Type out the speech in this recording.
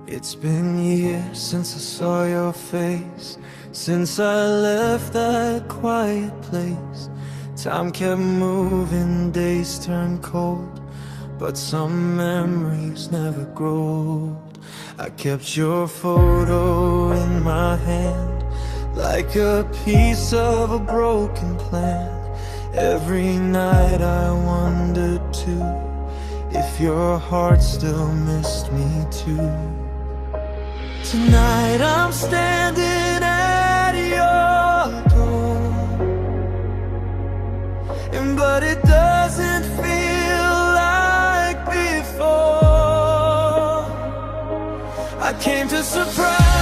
It's been years since I saw your face, since I left that quiet place. Time kept moving, days turned cold, but some memories never grow old. I kept your photo in my hand, like a piece of a broken plan. Every night I wondered too, if your heart still missed me too. Tonight I'm standing at your door, but it doesn't feel like before. I came to surprise